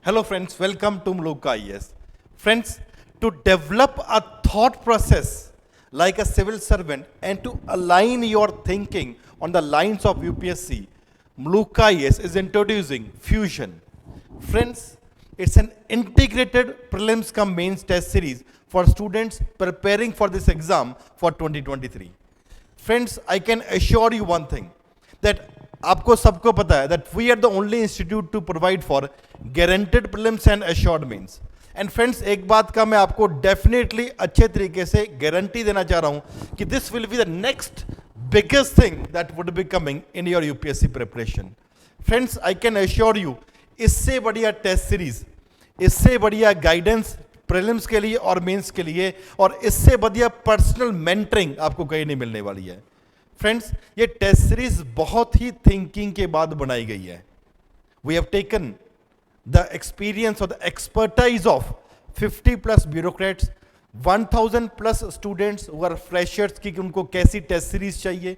Hello friends, welcome to Mluka IAS. Friends, to develop a thought process like a civil servant and to align your thinking on the lines of UPSC, Mluka IAS is introducing Fusion. Friends, it's an integrated prelims cum mains test series for students preparing for this exam for 2023. Friends, I can assure you one thing that आपको सबको पता है that we are the only institute to provide for guaranteed prelims and assured mains. And friends एक बात का मैं आपको definitely अच्छे तरीके से गारंटी देना चाह रहा हूं कि this will be the next biggest thing that would be coming in your UPSC preparation. Friends I can assure you इससे बढ़िया टेस्ट सीरीज, इससे बढ़िया गाइडेंस प्रीलिम्स के लिए और मेंस के लिए और इससे बढ़िया पर्सनल मेंटरिंग आपको कहीं नहीं मिलने वाली है. फ्रेंड्स ये टेस्ट सीरीज बहुत ही थिंकिंग के बाद बनाई गई है. We have taken the experience or the expertise of 50 plus bureaucrats, 1000 plus students who are freshers कि उनको कैसी टेस्ट सीरीज चाहिए.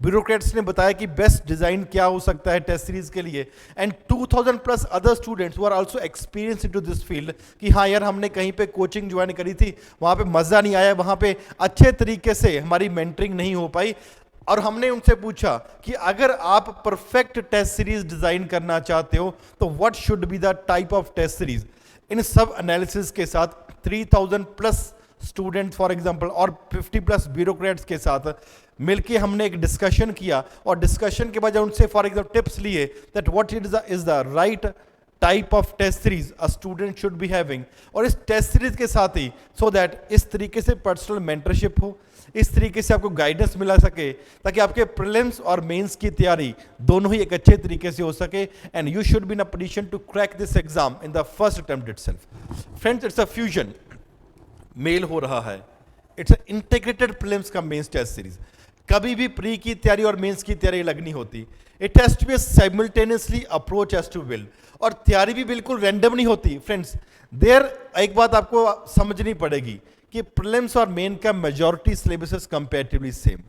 ब्यूरोक्रेट्स ने बताया कि बेस्ट डिजाइन क्या हो सकता है टेस्ट सीरीज के लिए. And 2000 plus other students who are also experience into this field कि हाँ यार हमने कहीं पे कोचिंग ज्वाइन करी थी, वहाँ पे मज़ा नहीं आया, वहाँ पे अच्छे तरीके से हमारी मेंटरिंग नहीं हो पाई. और हमने उनसे पूछा कि अगर आप परफेक्ट टेस्ट सीरीज डिजाइन करना चाहते हो तो what should be the type of test series. इन सब एनालिसिस के साथ 3000 प्लस स्टूडेंट फॉर एग्जांपल और 50 प्लस ब्यूरोक्रेट्स के साथ मिलके हमने एक डिस्कशन किया और डिस्कशन के बाद उनसे फॉर एग्जांपल टिप्स लिए that what is the right type of test series a student should be having. और इस टेस्ट सीरीज के साथ ही सो दैट इस तरीके से पर्सनल मेंटरशिप हो, इस तरीके से आपको गाइडेंस मिला सके ताकि आपके प्रीलिम्स और मेंस की तैयारी दोनों ही एक अच्छे तरीके से हो सके and you should be in a position to crack this exam in the first attempt itself. Friends it's a fusion मेल हो रहा है. इट्स अ इंटीग्रेटेड प्रीलिम्स का मेंस टेस्ट सीरीज. कभी भी प्री की तैयारी और मेंस की तैयारी लगनी होती. It has to be simultaneously approach has to build. और तैयारी भी बिल्कुल रैंडम नहीं होती. फ्रेंड्स देयर एक बात आपको समझनी पड़ेगी कि प्रीलिम्स और मेन का मेजॉरिटी सिलेबस कंपैरेटिवली सेम.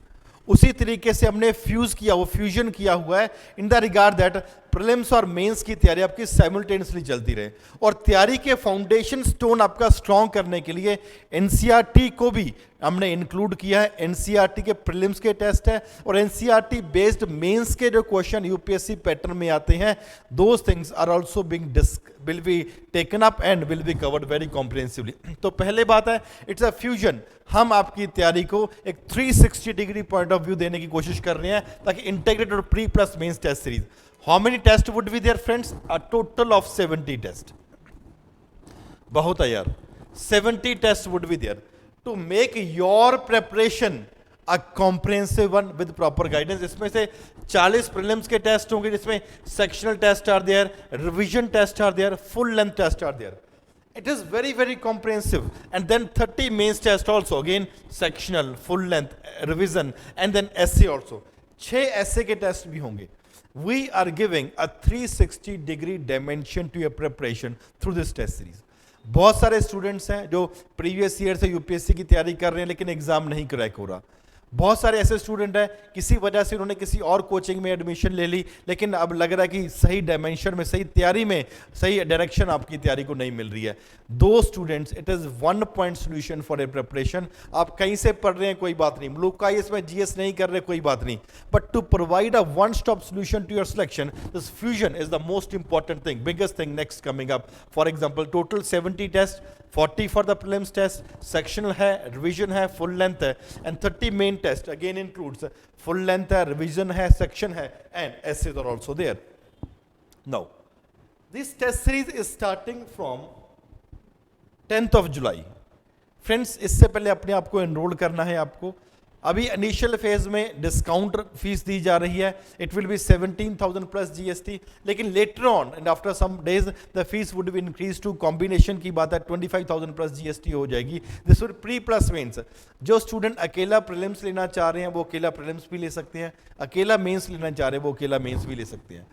उसी तरीके से हमने फ्यूज किया, वो फ्यूजन किया हुआ है in the regard that prelims और मेंस की तैयारी आपकी साइमल्टेनियसली चलती रहे. और तैयारी के फाउंडेशन स्टोन आपका स्ट्रॉन्ग करने के लिए एनसीईआरटी को भी हमने इंक्लूड किया है. एनसीईआरटी के प्रीलिम्स के टेस्ट है और एनसीईआरटी बेस्ड मेंस के जो क्वेश्चन यूपीएससी पैटर्न में आते हैं, those things are also being will be taken up and will be covered very comprehensively. तो पहले बात है इट्स अ फ्यूजन. हम आपकी तैयारी को एक 360 डिग्री पॉइंट ऑफ व्यू देने की कोशिश कर रहे हैं ताकि इंटीग्रेटेड और pre plus mains test series. How many test would be there friends? A total of 70 test. बहुत है यार, 70 test would be there to make your preparation a comprehensive one with proper guidance. इसमें से 40 prelims के test होंगे जिसमें sectional test are there, revision test are there, full length test are there. It is very, very comprehensive. And then 30 mains test also. Again, sectional, full length, revision, and then essay also. 6 essay के test भी होंगे. We are giving a 360 degree dimension to your preparation through this test series. बहुत सारे students हैं जो previous year से UPSC की तैयारी कर रहे हैं लेकिन एग्जाम नहीं क्रैक हो रहा. बहुत सारे ऐसे स्टूडेंट हैं किसी वजह से उन्होंने किसी और कोचिंग में एडमिशन ले ली लेकिन अब लग रहा है कि सही डायमेंशन में, सही तैयारी में, सही डायरेक्शन आपकी तैयारी को नहीं मिल रही है. दो students it is one point solution for a preparation. आप कहीं से पढ़ रहे हैं कोई बात नहीं, मलूका आईएएस में जीएस नहीं कर रहे कोई बात नहीं, but to provide a one stop solution to your selection this fusion is the most important thing, biggest thing next coming up. For example total 70 test, 40 for the prelims test, sectional है, revision है, full length है, and 30 main test again includes full length है, revision है, section है, and essays are also there. Now this test series is starting from 10th of July. Friends इससे पहले अपने आप को एनरोल करना है. आपको अभी इनिशियल फेज में डिस्काउंट फीस दी जा रही है. It will be 17,000 plus GST, लेकिन later on and after some days the fees would be increase to combination की बात है 25,000 प्लस जीएसटी हो जाएगी. This will pre plus mains. जो स्टूडेंट अकेला प्रीलिम्स लेना चाह रहे हैं वो अकेला प्रीलिम्स भी ले सकते हैं, अकेला मेंस लेना चाह रहे हैं वो अकेला मेंस भी ले सकते हैं.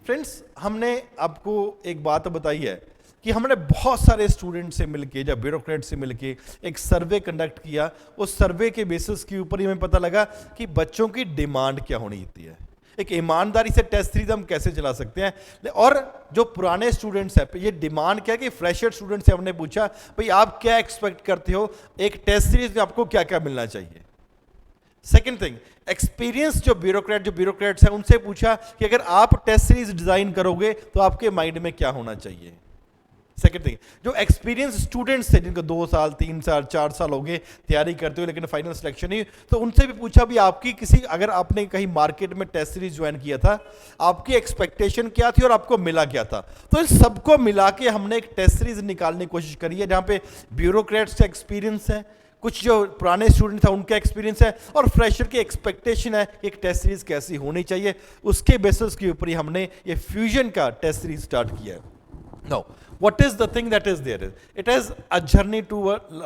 फ्रेंड्स हमने आपको एक बात बताई है कि हमने बहुत सारे स्टूडेंट से मिलके, जब ब्यूरोक्रेट से मिलके एक सर्वे कंडक्ट किया. उस सर्वे के बेसिस के ऊपर ही हमें पता लगा कि बच्चों की डिमांड क्या होनी होती है. एक ईमानदारी से टेस्ट सीरीज हम कैसे चला सकते हैं। और जो पुराने स्टूडेंट्स हैं, ये डिमांड क्या है कि फ्रेशर स्टूडेंट से हमने पूछा भाई आप क्या एक्सपेक्ट करते हो, एक टेस्ट सीरीज में आपको क्या क्या मिलना चाहिए। सेकेंड थिंग, एक्सपीरियंस जो ब्यूरोक्रेट्स हैं उनसे पूछा कि अगर आप टेस्ट सीरीज डिजाइन करोगे तो आपके माइंड में क्या होना चाहिए। सेकेंड थिंग, जो एक्सपीरियंस स्टूडेंट्स थे जिनको 2 साल 3 साल 4 साल हो गए तैयारी करते हुए लेकिन फाइनल सिलेक्शन नहीं, तो उनसे भी पूछा भी आपकी किसी, अगर आपने कहीं मार्केट में टेस्ट सीरीज ज्वाइन किया था, आपकी एक्सपेक्टेशन क्या थी और आपको मिला क्या था। तो इन सबको मिला के हमने एक टेस्ट सीरीज निकालने की कोशिश करी है, जहाँ पे ब्यूरोक्रेट्स का एक्सपीरियंस है, कुछ जो पुराने स्टूडेंट था उनका एक्सपीरियंस है, और फ्रेशर की एक्सपेक्टेशन है कि एक टेस्ट सीरीज कैसी होनी चाहिए। उसके बेसिस के ऊपर ही हमने ये फ्यूजन का टेस्ट सीरीज स्टार्ट किया है। Now, what is the thing that is there? It is a journey to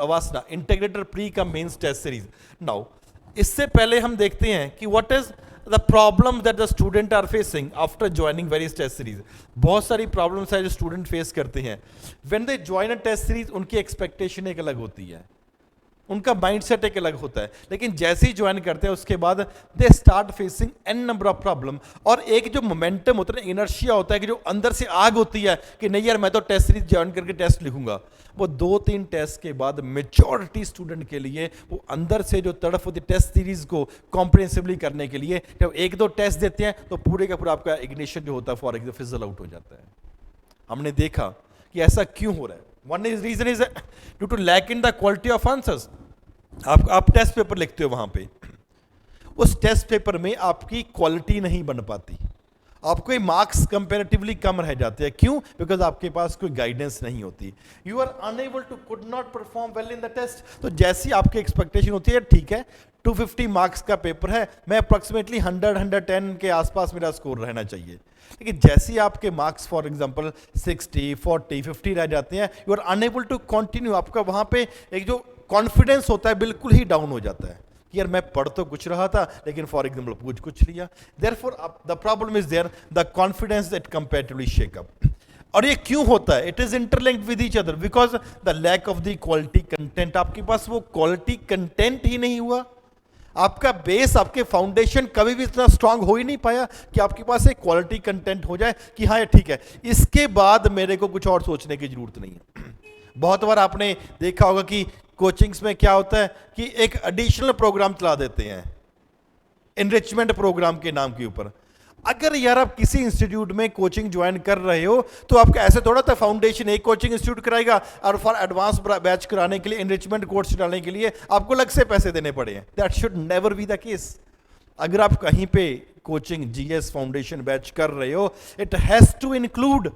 Avasana, integrated pre cum mains test series. Now, इससे पहले हम देखते हैं कि what is the problem that the student are facing after joining various test series. बहुत सारी problems है जो student face करते हैं। When they join a test series, उनकी expectation एक अलग होती है, उनका माइंडसेट एक अलग होता है, लेकिन जैसे ही ज्वाइन करते हैं उसके बाद they start facing an number of problem. और एक जो मोमेंटम होता है, इनर्शिया होता है कि जो अंदर से आग होती है कि नहीं यार मैं तो टेस्ट सीरीज ज्वाइन करके टेस्ट लिखूंगा, वो 2-3 टेस्ट के बाद मेजॉरिटी स्टूडेंट के लिए वो अंदर से जो तड़फ होती है टेस्ट सीरीज को कॉम्प्रिहेंसिवली करने के लिए, जब 1-2 टेस्ट देते हैं तो पूरे का पूरा आपका इग्निशन जो होता है फॉर एग्जाम्पल फिजल आउट हो जाता है। हमने देखा कि ऐसा क्यों हो रहा है। One is reason is due to lack in the quality of answers. आप टेस्ट पेपर लिखते हो, वहां पे उस टेस्ट पेपर में आपकी क्वालिटी नहीं बन पाती, आपके मार्क्स कंपैरेटिवली कम रह जाते हैं। क्यों? बिकॉज आपके पास कोई गाइडेंस नहीं होती। You are unable to could not perform well in the test. तो जैसी आपकी एक्सपेक्टेशन होती है, ठीक है 250 मार्क्स का पेपर है, मैं अप्रोक्सीमेटली 100-110 के आसपास मेरा स्कोर रहना चाहिए, लेकिन जैसे ही आपके मार्क्स फॉर एग्जांपल 60, 40, 50 रह जाते हैं, you are unable to continue. आपका वहां पे एक जो कॉन्फिडेंस होता है बिल्कुल ही डाउन हो जाता है कि यार मैं पढ़ तो कुछ रहा था लेकिन फॉर एग्जांपल कुछ लिया। Therefore the problem is there, the confidence that comparatively shake up. और ये क्यों होता है? It is interlinked with each other because the lack of the quality content. आपके पास वो क्वालिटी कंटेंट ही नहीं हुआ, आपका बेस, आपके फाउंडेशन कभी भी इतना स्ट्रांग हो ही नहीं पाया कि आपके पास एक क्वालिटी कंटेंट हो जाए कि हाँ ये ठीक है, इसके बाद मेरे को कुछ और सोचने की जरूरत नहीं है। बहुत बार आपने देखा होगा कि कोचिंग्स में क्या होता है कि एक एडिशनल प्रोग्राम चला देते हैं एनरिचमेंट प्रोग्राम के नाम के ऊपर। अगर यार आप किसी इंस्टीट्यूट में कोचिंग ज्वाइन कर रहे हो तो आपका ऐसे थोड़ा था फाउंडेशन एक कोचिंग इंस्टीट्यूट कराएगा और फॉर एडवांस बैच कराने के लिए, एनरिचमेंट कोर्स डालने के लिए आपको अलग से पैसे देने पड़े हैं। That should never be the case. अगर आप कहीं पे कोचिंग जीएस फाउंडेशन बैच कर रहे हो, it has to include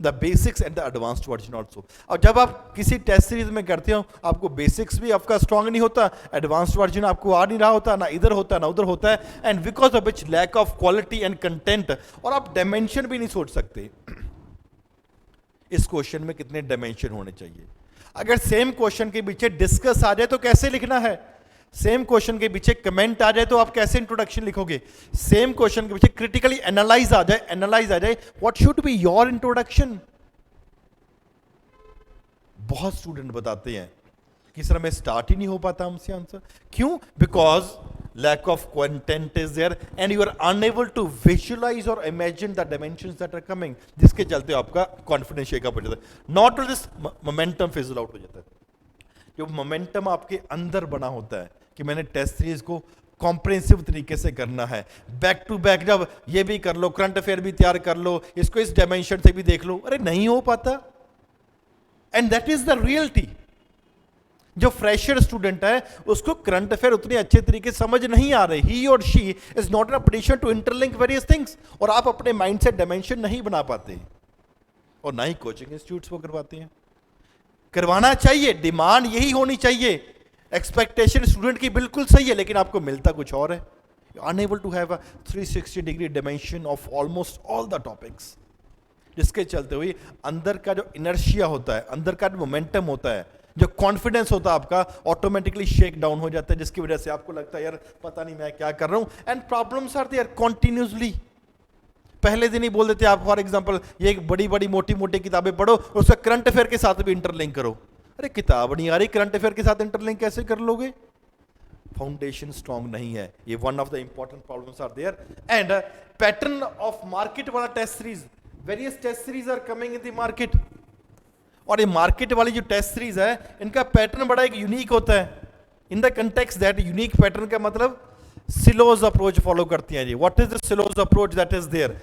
the basics and the advanced version also. और जब आप किसी टेस्ट सीरीज में करते हो, आपको बेसिक्स भी आपका स्ट्रांग नहीं होता, एडवांस्ड वर्जन आपको आ नहीं रहा होता, ना इधर होता ना उधर होता है, and because of which lack of quality and content. और आप डायमेंशन भी नहीं सोच सकते इस क्वेश्चन में कितने डायमेंशन होने चाहिए। अगर सेम क्वेश्चन के पीछे डिस्कस आ जाए तो कैसे लिखना है, सेम क्वेश्चन के पीछे कमेंट आ जाए तो आप कैसे इंट्रोडक्शन लिखोगे, सेम क्वेश्चन के पीछे क्रिटिकली एनालाइज आ जाए, what should be your introduction. बहुत स्टूडेंट बताते हैं कि सर मैं स्टार्ट ही नहीं हो पाता हमसे आंसर। क्यों? Because lack of content is there and you are unable to visualise और imagine the dimensions that are coming, जिसके चलते आपका कॉन्फिडेंस शेकअप हो जाता है, not to this momentum fizzle out हो जाता है। जो मोमेंटम आपके अंदर बना होता है कि मैंने टेस्ट सीरीज को कॉम्प्रिहेंसिव तरीके से करना है, बैक टू बैक जब ये भी कर लो, करंट अफेयर भी तैयार कर लो, इसको इस डायमेंशन से भी देख लो, अरे नहीं हो पाता। And that is the reality. जो फ्रेशर स्टूडेंट है उसको करंट अफेयर उतनी अच्छे तरीके से समझ नहीं आ रही, ही और she is not in a position to interlink various things, और आप अपने माइंड से डायमेंशन नहीं बना पाते, और ना ही कोचिंग इंस्टीट्यूट्स वो करवाते हैं। करवाना चाहिए, डिमांड यही होनी चाहिए, एक्सपेक्टेशन स्टूडेंट की बिल्कुल सही है, लेकिन आपको मिलता कुछ और है। Unable to have a 360 degree dimension of almost all the topics, जिसके चलते हुए अंदर का जो इनर्शिया होता है, अंदर का जो मोमेंटम होता है, जो कॉन्फिडेंस होता है आपका, ऑटोमेटिकली शेक डाउन हो जाता है, जिसकी वजह से आपको लगता है यार पता नहीं मैं क्या कर रहा हूं, and problems are there continuously. पहले दिन ही बोल देते आप फॉर एग्जांपल ये एक बड़ी बड़ी मोटी मोटी किताबें पढ़ो, उसका करंट अफेयर के साथ भी इंटरलिंक करो। अरे किताब नहीं आ रही, करंट अफेयर के साथ इंटरलिंक कैसे कर लोगे? फाउंडेशन स्ट्रांग नहीं है, ये one of the important problems are there. And pattern of market वाला test series, various test series are coming in the market. और ये मार्केट वाली जो टेस्ट सीरीज है इनका पैटर्न बड़ा एक यूनिक होता है. In the context that unique pattern का मतलब सिलोज अप्रोच फॉलो करती हैं जी. What is the silos approach that is there?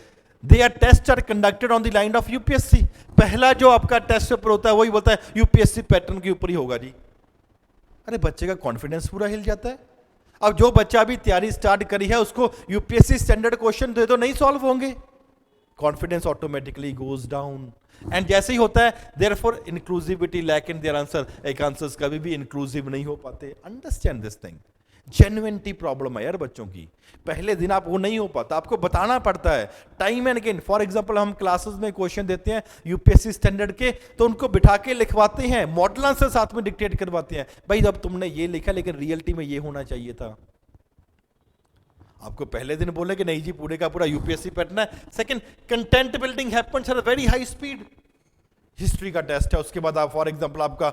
They are test are conducted on the line of UPSC. पहला जो आपका टेस्ट पेपर होता है वही बोलता है यूपीएससी पैटर्न के ऊपर ही होगा जी. अरे बच्चे का कॉन्फिडेंस पूरा हिल जाता है. अब जो बच्चा अभी तैयारी स्टार्ट करी है उसको यूपीएससी स्टैंडर्ड क्वेश्चन दे दो, नहीं सॉल्व होंगे. Confidence automatically goes down. And जैसे ही होता है therefore inclusivity lack in their answer. एक आंसर्स कभी भी इंक्लूसिव नहीं हो पाते. Understand this thing. Genuinity problem है यार बच्चों की. पहले दिन आप वो नहीं हो पाता, आपको बताना पड़ता है time and again. For example हम क्लासेस में क्वेश्चन देते हैं यूपीएससी स्टैंडर्ड के, तो उनको बिठा के लिखवाते हैं, मॉडल आंसर साथ में डिक्टेट करवाते हैं. भाई जब तुमने ये लिखा लेकिन रियलिटी में ये होना चाहिए था. आपको पहले दिन बोले कि नहीं जी पूरे का पूरा यूपीएससी पैटर्न है. Second, content building happens at a very high speed. History का टेस्ट है, उसके बाद आप फॉर एग्जांपल आपका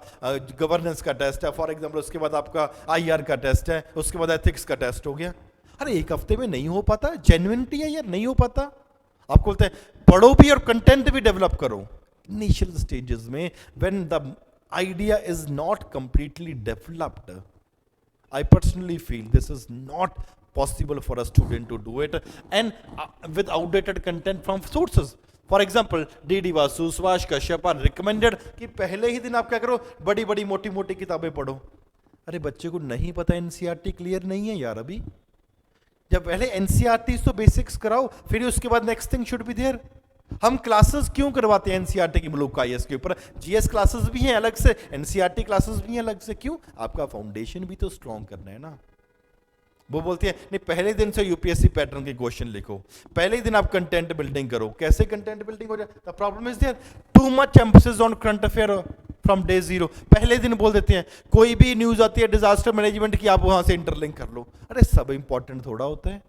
गवर्नेंस का टेस्ट है, फॉर एग्जांपल उसके बाद आपका आईआर का टेस्ट है, उसके बाद एथिक्स का टेस्ट हो गया. अरे एक हफ्ते में नहीं हो पाता. जेन्युइनिटी है यार, नहीं हो पाता. आपको बोलते हैं पढ़ो भी और कंटेंट भी डेवलप करो. इनिशियल स्टेजेस में when the idea is not completely developed, I personally feel this is not possible for a student to do it, and with outdated content from sources. For example D Basu, Subhash Kashyap are recommended कि पहले ही दिन आप क्या करो, बड़ी बड़ी मोटी मोटी किताबें पढ़ो. अरे बच्चे को नहीं पता, एनसीईआरटी क्लियर नहीं है यार अभी. जब पहले एनसीईआरटी तो बेसिक्स कराओ, फिर उसके बाद next thing should be there. हम क्लासेस क्यों करवाते हैं एनसीईआरटी की मुल्क आईएएस के ऊपर? जीएस क्लासेस भी हैं अलग से, एनसीईआरटी क्लासेस भी हैं अलग से. क्यों? आपका फाउंडेशन भी तो स्ट्रॉन्ग करना है ना. वो बोलती है नहीं पहले दिन से यूपीएससी पैटर्न के क्वेश्चन लिखो, पहले ही दिन आप कंटेंट बिल्डिंग करो. कैसे कंटेंट बिल्डिंग हो जाए? The problem is there too much emphasis on current affair from day zero. पहले दिन बोल देते हैं कोई भी न्यूज आती है डिजास्टर मैनेजमेंट की, आप वहां से इंटरलिंक कर लो. अरे सब इंपॉर्टेंट थोड़ा होता है.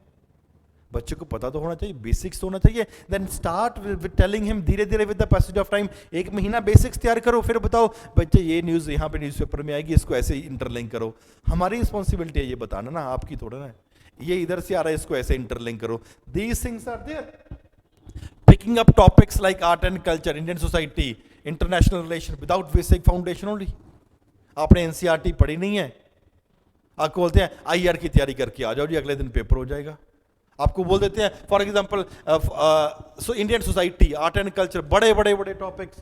बच्चे को पता तो होना चाहिए, बेसिक्स होना चाहिए. Then start with telling him धीरे धीरे with the passage of time. एक महीना बेसिक्स तैयार करो, फिर बताओ बच्चे ये न्यूज़ यहाँ पे न्यूज़पेपर में आएगी, इसको ऐसे ही इंटरलिंक करो. हमारी रिस्पॉन्सिबिलिटी है ये बताना ना, आपकी थोड़ा ना. ये इधर से आ रहा है, इसको ऐसे इंटरलिंक करो. These things are there. Picking up topics like art and culture, Indian society, international relation without basic foundation only. आपने एनसीईआरटी पढ़ी नहीं है, आपको बोलते हैं आईआर की तैयारी करके आ जाओ जी, अगले दिन पेपर हो जाएगा. आपको बोल देते हैं for example Indian society, art and culture, बड़े बड़े बड़े टॉपिक्स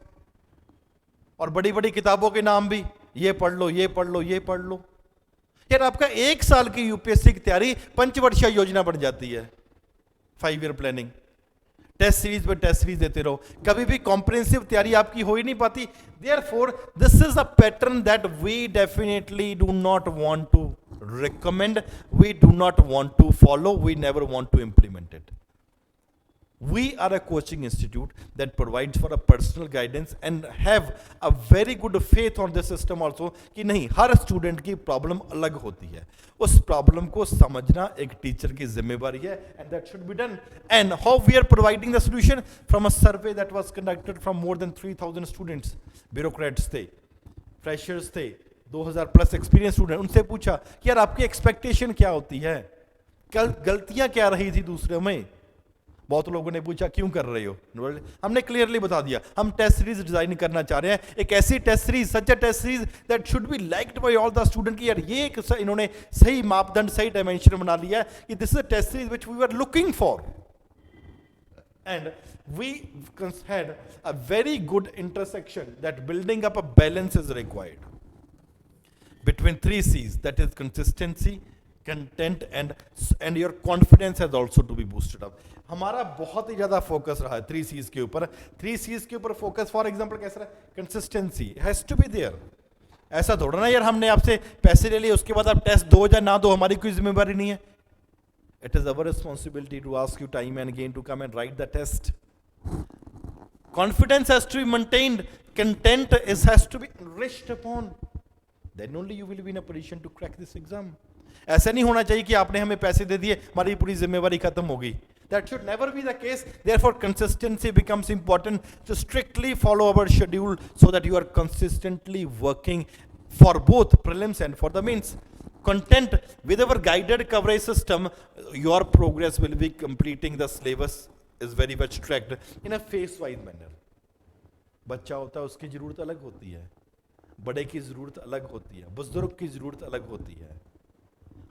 और बड़ी बड़ी किताबों के नाम भी, ये पढ़ लो ये पढ़ लो ये पढ़ लो. यार आपका एक साल की यूपीएससी की तैयारी पंचवर्षीय योजना बन जाती है. 5 ईयर प्लानिंग, टेस्ट सीरीज पे टेस्ट सीरीज देते रहो, कभी भी कॉम्प्रिहेंसिव तैयारी आपकी हो ही नहीं पाती. Therefore this is a pattern that we definitely do not want to recommend, we do not want to follow, we never want to implement it. We are a coaching institute that provides for a personal guidance and have a very good faith on this system also कि नहीं, हर student की problem अलग होती है. उस problem को समझना एक टीचर की जिम्मेवारी है, and that should be done. And how we are providing the solution? From a survey that was conducted from more than 3,000 students. Bureaucrats थे, फ्रेशर्स थे, 2000 प्लस एक्सपीरियंस स्टूडेंट. उनसे पूछा कि यार आपकी एक्सपेक्टेशन क्या होती है, कल गलतियां क्या रही थी दूसरे में. बहुत लोगों ने पूछा क्यों कर रहे हो, हमने क्लियरली बता दिया हम टेस्ट सीरीज डिजाइन करना चाह रहे हैं, एक ऐसी test series, such a test series that should be liked by all the student. की यार ये इन्होंने सही मापदंड, सही डायमेंशन बना लिया है कि this is a test series which we were looking for. And we had a very good intersection that building up a balance is required between 3 C's, that is consistency, content and your confidence has also to be boosted up. हमारा बहुत ही ज़्यादा focus रहा है 3 C's के ऊपर. 3 C's के ऊपर focus for example कैसा रहा? Consistency has to be there. ऐसा थोड़ा ना यार हमने आपसे पैसे ले लिए उसके बाद आप टेस्ट दो या ना दो, हमारी कोई जिम्मेवारी नहीं है. It is our responsibility to ask you time and again to come and write the test. Confidence has to be maintained. Content has to be enriched upon. Then only you will be in a position to crack this exam. ऐसा नहीं होना चाहिए कि आपने हमें पैसे दे दिए, हमारी पूरी जिम्मेवारी खत्म हो गई. That should never be the case. Therefore, consistency becomes important. To strictly follow our schedule so that you are consistently working for both prelims and for the mains. content with our guided coverage system, your progress will be completing the syllabus is very much tracked in a phase wise manner. बच्चा होता है उसकी जरूरत अलग होती है, बड़े की जरूरत अलग होती है, बुजुर्ग की जरूरत अलग होती है,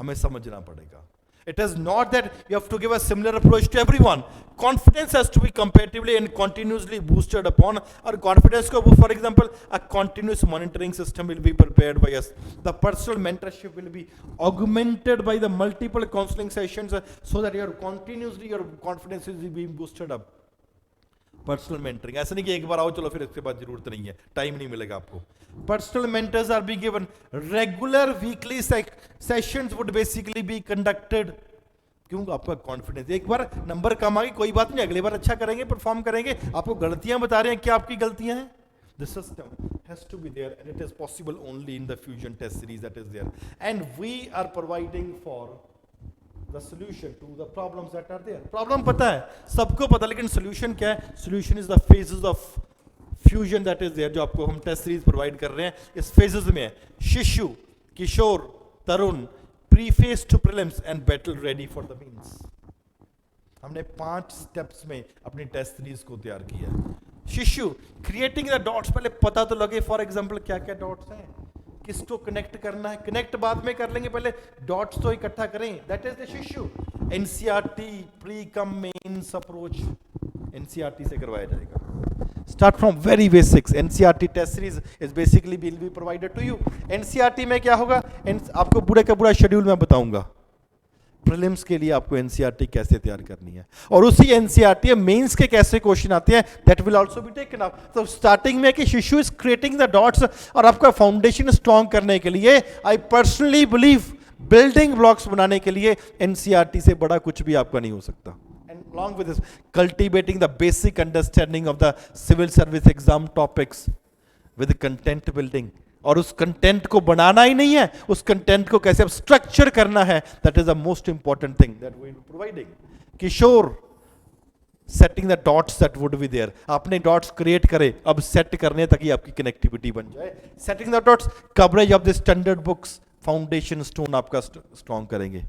हमें समझना पड़ेगा. It is not that you have to give a similar approach to everyone. Confidence has to be comparatively and continuously boosted upon. Our confidence को, for example, a continuous monitoring system will be prepared by us. The personal mentorship will be augmented by the multiple counseling sessions so that your confidence is being boosted up. Personal mentoring, ऐसा नहीं कि एक बार आओ चलो फिर इसके बाद जरूरत नहीं है, टाइम नहीं मिलेगा आपको. Personal mentors R be given, regular weekly sessions would basically be conducted. क्यों? आपका कॉन्फिडेंस, एक बार नंबर कम आ गई कोई बात नहीं, अगली बार अच्छा करेंगे, परफॉर्म करेंगे. आपको गलतियां बता रहे हैं, क्या आपकी गलतियां हैं? The system has to be there and it is possible only in the fusion test series that is there, and we are providing for the solution to the problems that are there. Problem पता है, सबको पता, लेकिन solution क्या है? Solution is the phases of fusion that is there, जो आपको हम टेस्ट सीरीज प्रोवाइड कर रहे हैं. इस phases में Shishu, Kishor, Tarun, preface to prelims and battle ready for the mains. हमने 5 स्टेप्स में अपनी टेस्ट सीरीज को तैयार किया. शिशु, क्रिएटिंग द डॉट्स, पहले पता तो लगे फॉर एग्जांपल क्या क्या डॉट्स हैं, किसको कनेक्ट करना है. कनेक्ट बाद में कर लेंगे, पहले डॉट्स तो इकट्ठा करें. That is the issue. NCERT pre cum mains approach NCERT से करवाया जाएगा. Start from very basics. NCERT test series is basically will be provided to you. NCERT में क्या होगा, आपको पूरे का पूरा शेड्यूल मैं बताऊंगा. प्रीलिम्स के लिए आपको एनसीईआरटी कैसे तैयार करनी है, और उसी एनसीईआरटी मेंस के कैसे क्वेश्चन आते हैं, that will also be taken up. तो स्टार्टिंग में कि शिशु इज क्रिएटिंग द डॉट्स, और आपका फाउंडेशन स्ट्रांग करने के लिए I personally believe building blocks बनाने के लिए एनसीईआरटी से बड़ा कुछ भी आपका नहीं हो सकता. And along with this, cultivating the basic understanding of the civil service exam topics with content building. और उस कंटेंट को बनाना ही नहीं है, उस कंटेंट को कैसे स्ट्रक्चर करना है, that is the most important thing that we are providing. Kishore, setting the dots that would be there. आपने डॉट्स क्रिएट करे, अब सेट करने ताकि आपकी कनेक्टिविटी बन जाए. Setting the dots, coverage of the standard books, foundation stone आपका strong करेंगे.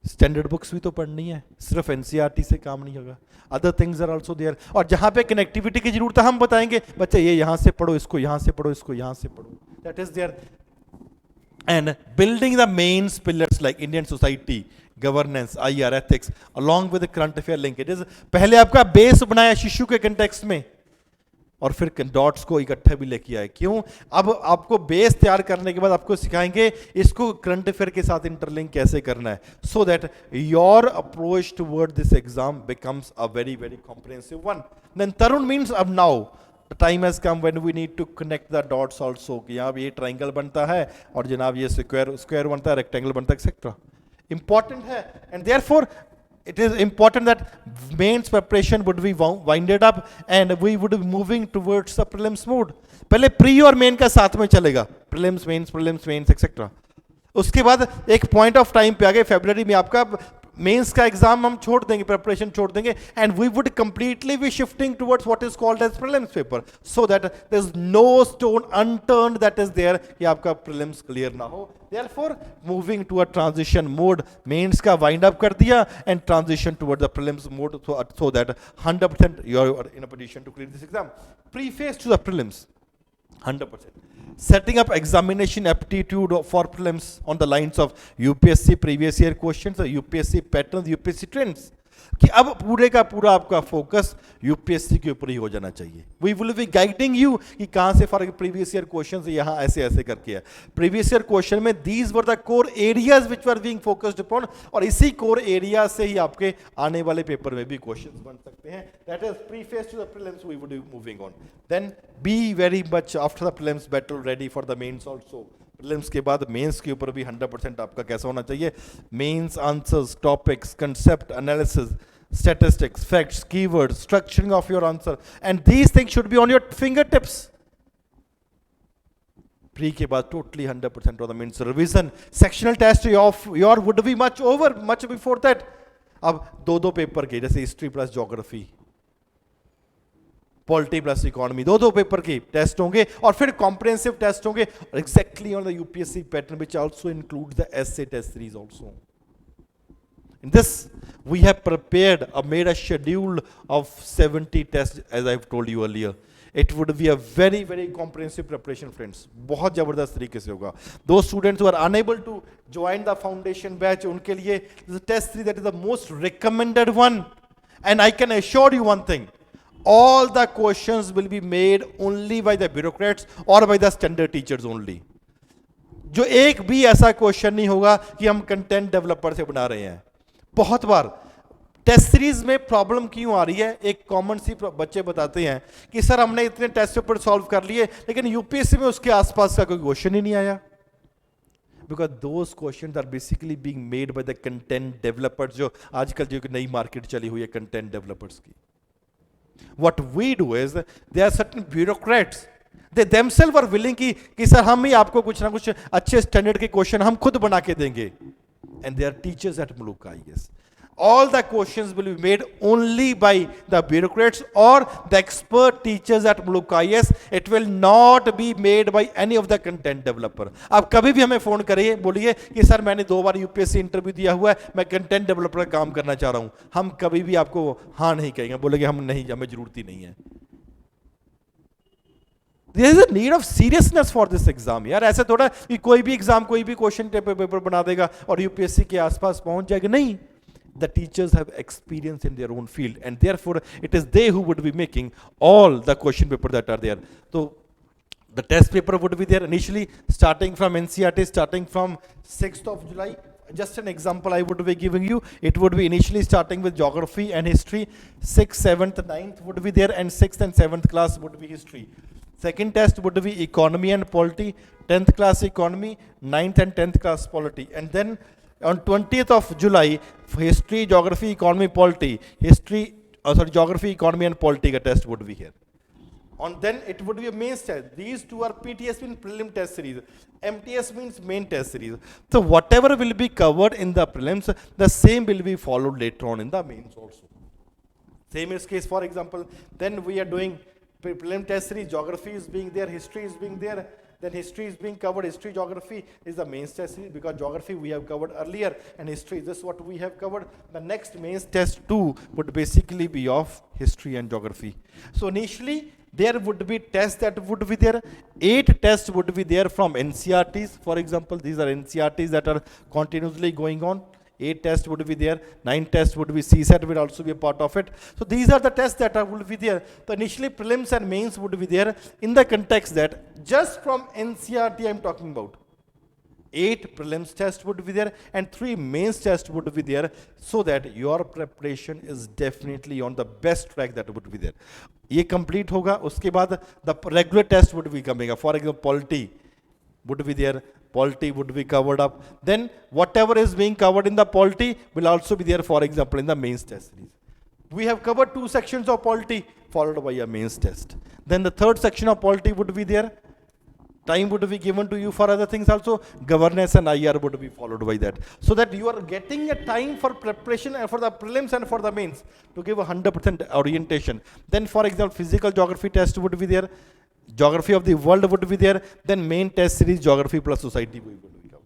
स्टैंडर्ड बुक्स भी तो पढ़नी है, सिर्फ एनसीईआरटी से काम नहीं होगा. Other things are also there. और जहां पे कनेक्टिविटी की जरूरत है हम बताएंगे, बच्चे ये यहां से पढ़ो, इसको यहां से पढ़ो, इसको यहां से पढ़ो. That is there. And building the mains pillars like Indian society, governance, IR, ethics, along with current affair linkage. पहले आपका बेस बनाया शिशु के कंटेक्स्ट में, और फिर डॉट्स को इकट्ठे भी लेके आए. क्यों? अब आपको बेस तैयार करने के बाद आपको सिखाएंगे इसको करंट अफेयर के साथ इंटरलिंक कैसे करना है, so that your approach toward this exam becomes a very very comprehensive one. Then Tarun means अब now the time has come when we need to connect the dots also. यहाँ ये triangle बनता है, और जनाब ये स्क्वायर बनता है, रेक्टेंगल बनता है, एक्सेट्रा. इंपॉर्टेंट है. And therefore it is important that mains preparation would be winded up and we would be moving towards the prelims mode. पहले प्री और मेन का साथ में चलेगा, प्रीलिम्स मेंस एक्सेट्रा. उसके बाद एक पॉइंट ऑफ टाइम पे आ गए फरवरी में आपका मेंस का एग्जाम हम छोड़ देंगे, प्रिपरेशन छोड़ देंगे, and we would completely be shifting towards what is called as prelims paper, so that there is no stone unturned that is there कि आपका प्रीलिम्स क्लियर ना हो. Therefore, moving to a transition mode, mains का wind up कर दिया and transition toward the prelims mode, so that 100% you are in a position to clear this exam. Preface to the prelims, 100%. Setting up examination aptitude for prelims on the lines of UPSC previous year questions, UPSC patterns, UPSC trends. कि अब पूरे का पूरा आपका focus UPSC के ऊपर ही हो जाना चाहिए. We will be guiding you कि कहां से फॉर प्रीवियस ईयर क्वेश्चन से यहां ऐसे ऐसे करके है. प्रीवियस ईयर क्वेश्चन में these were the core areas which were being focused upon, और इसी कोर एरिया से ही आपके आने वाले पेपर में भी क्वेश्चंस बन सकते हैं. That is preface to the prelims we would be moving on. Then be very much after the prelims battle ready for the mains also. Prelims के बाद मेंस के ऊपर भी 100% आपका कैसा होना चाहिए. Mains answers, topics, concept analysis, statistics, facts, keywords, structuring of your answer, and these things should be on your fingertips. Pre के बाद totally 100% of the means revision. Sectional test of your would be much over, much before that. अब दो paper के, जैसे history plus geography, polity plus economy, दो दो paper के test होंगे और फिर कॉम्प्रिहेंसिव टेस्ट होंगे exactly on the UPSC pattern which also includes the essay test series also. In this, we have prepared or made a schedule of 70 tests, as I've told you earlier. It would be a very, very comprehensive preparation, friends. बहुत जबरदस्त तरीके से होगा. Those students who are unable to join the foundation batch, उनके लिए this is test 3 that is the most recommended one. And I can assure you one thing. All the questions will be made only by the bureaucrats or by the standard teachers only. जो एक भी ऐसा question नहीं होगा कि हम content developer से बना रहे हैं. बहुत बार टेस्ट सीरीज में प्रॉब्लम क्यों आ रही है, एक कॉमन सी बच्चे बताते हैं कि सर हमने इतने टेस्ट पेपर सॉल्व कर लिए लेकिन यूपीएससी में उसके आसपास का कोई क्वेश्चन ही नहीं आया. Because those questions are basically being made by the content developers, जो आजकल जो नई मार्केट चली हुई है कंटेंट डेवलपर्स की. What we do is they are certain bureaucrats, they themself are willing कि सर हम ही आपको कुछ ना कुछ अच्छे स्टैंडर्ड के क्वेश्चन हम खुद बना के देंगे. And they are teachers at Muluka IAS. All the questions will be made only by the bureaucrats or the expert teachers at Muluka IAS. It will not be made by any of the content developer. आप कभी भी हमें phone करिए, बोलिए कि sir मैंने 2 बार UPSC interview दिया हुआ है, मैं कंटेंट डेवलपर का काम करना चाह रहा हूं, हम कभी भी आपको हाँ नहीं कहेंगे, बोलेंगे हम नहीं, हमें जरूरत ही नहीं है. There is a need of seriousness for this exam यार. ऐसे थोड़ा कि कोई भी एग्जाम कोई भी क्वेश्चन पेपर बना देगा और यूपीएससी के आसपास पहुंच जाएगा, नहीं. The teachers have experience in their own field and therefore it is they who would be making all the question paper that are there. So the test paper would be there initially starting from NCERT, starting from 6th of July. Just an example I would be giving you. It would be initially starting with geography and history. 6th, 7th, 9th would be there and 6th and 7th class would be history. Second test would be economy and polity, 10th class economy, 9th and 10th class polity. And then on 20th of July, history, geography, economy, polity, geography, economy and polity ka test would be here. On then it would be a mains test. These two are PTS means prelim test series. MTS means main test series. So whatever will be covered in the prelims, the same will be followed later on in the mains also. Same is case, for example, then we are doing prelim test series, geography is being there, history is being there, then history is being covered, history, geography is the mains test series because geography we have covered earlier and history, this is what we have covered. The next mains test 2 would basically be of history and geography. So initially there would be tests that would be there, 8 tests would be there from NCERTs, for example, these are NCERTs that are continuously going on. 8 tests would be there, 9 tests would be CSAT will also be a part of it. So these are the tests that would be there. So initially prelims and mains would be there in the context that just from NCERT I am talking about. 8 prelims tests would be there and 3 mains tests would be there so that your preparation is definitely on the best track that would be there. ये complete होगा, उसके बाद the regular test would be coming up. For example, polity would be there. Polity would be covered up. Then whatever is being covered in the polity will also be there, for example, in the mains test series. We have covered 2 sections of polity followed by a mains test. Then the third section of polity would be there. Time would be given to you for other things also. Governance and IR would be followed by that. So that you are getting a time for preparation and for the prelims and for the mains to give 100% orientation. Then for example, physical geography test would be there. Geography of the world would be there. Then main test series, geography plus society would be covered.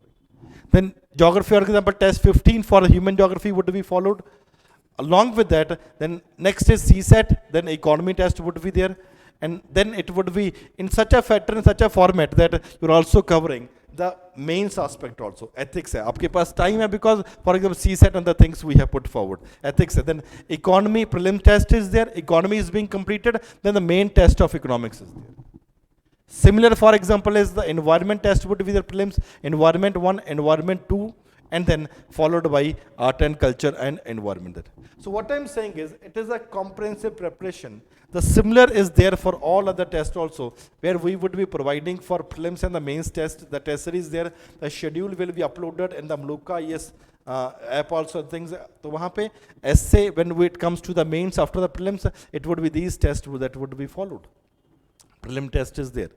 Then geography, for example, test 15 for human geography would be followed. Along with that, then next is CSAT, then economy test would be there. And then it would be in such a pattern, such a format that you're also covering the mains aspect also. Ethics hai. Aapke paas time hai because, for example, CSAT and the things we have put forward. Ethics hai. Then economy prelim test is there. Economy is being completed. Then the main test of economics is there. Similar, for example, is the environment test would be the prelims, environment 1, environment 2, and then followed by art and culture and environment. So what I'm saying is, it is a comprehensive preparation. The similar is there for all other tests also, where we would be providing for prelims and the mains test. The test series there, the schedule will be uploaded in the Muluka IAS app also things. So वहाँ पे essay when it comes to the mains after the prelims, it would be these tests that would be followed. Prelim test is there.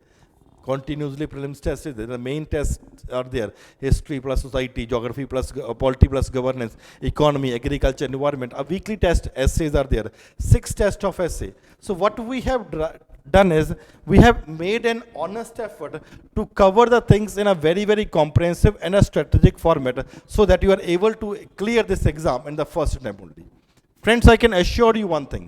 continuously prelims test is there. The main tests are there: history plus society, geography plus polity plus governance, economy, agriculture, environment. A weekly test essays are there. 6 tests of essay. So what we have done is we have made an honest effort to cover the things in a very, very comprehensive and a strategic format, so that you are able to clear this exam in the first attempt only. Friends, I can assure you one thing.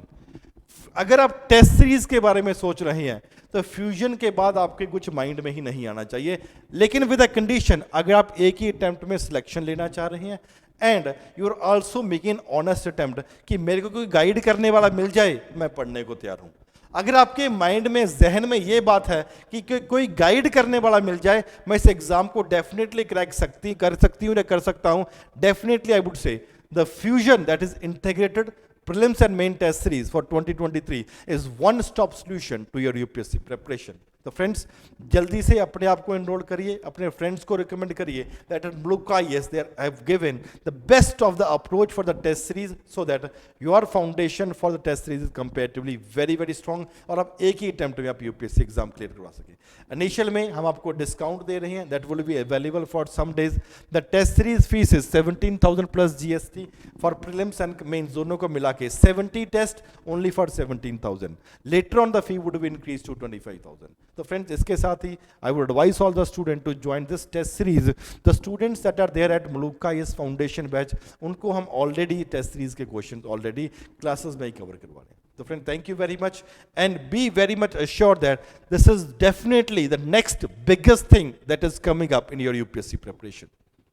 अगर आप test series के बारे में सोच रहे हैं तो fusion के बाद आपके कुछ माइंड में ही नहीं आना चाहिए, लेकिन विद अ कंडीशन, अगर आप एक ही अटेम्प्ट में सिलेक्शन लेना चाह रहे हैं and you are also making an honest attempt कि मेरे को कोई गाइड करने वाला मिल जाए, मैं पढ़ने को तैयार हूं। अगर आपके माइंड में, जहन में ये बात है कि कोई गाइड करने वाला मिल जाए, मैं इस एग्जाम को डेफिनेटली कर सकती हूँ या कर सकता हूँ, definitely I would say the fusion that is integrated prelims and main test series for 2023 is one stop solution to your UPSC preparation. तो फ्रेंड्स, जल्दी से अपने आप को एनरोल करिए, अपने फ्रेंड्स को रिकमेंड करिए that Muluka IAS they have given the best of the approach for the test series, so that your foundation for the test series is comparatively very very strong और आप एक ही attempt में आप UPSC exam clear करवा सके। Initial में हम आपको डिस्काउंट दे रहे हैं, that will be available for some days. The test series fees is 17,000 plus GST for prelims and mains दोनों को मिला के 70 test only for 17,000। Later on the fee would be increase to 25,000। तो फ्रेंड्स, इसके साथ ही I would advise all the student to join this test series. The students that are there at Muluka IAS foundation batch, उनको हम already test series के question already classes में ही cover करवा रहे हैं। So friend, thank you very much, and be very much assured that this is definitely the next biggest thing that is coming up in your UPSC preparation.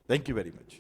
Thank you very much.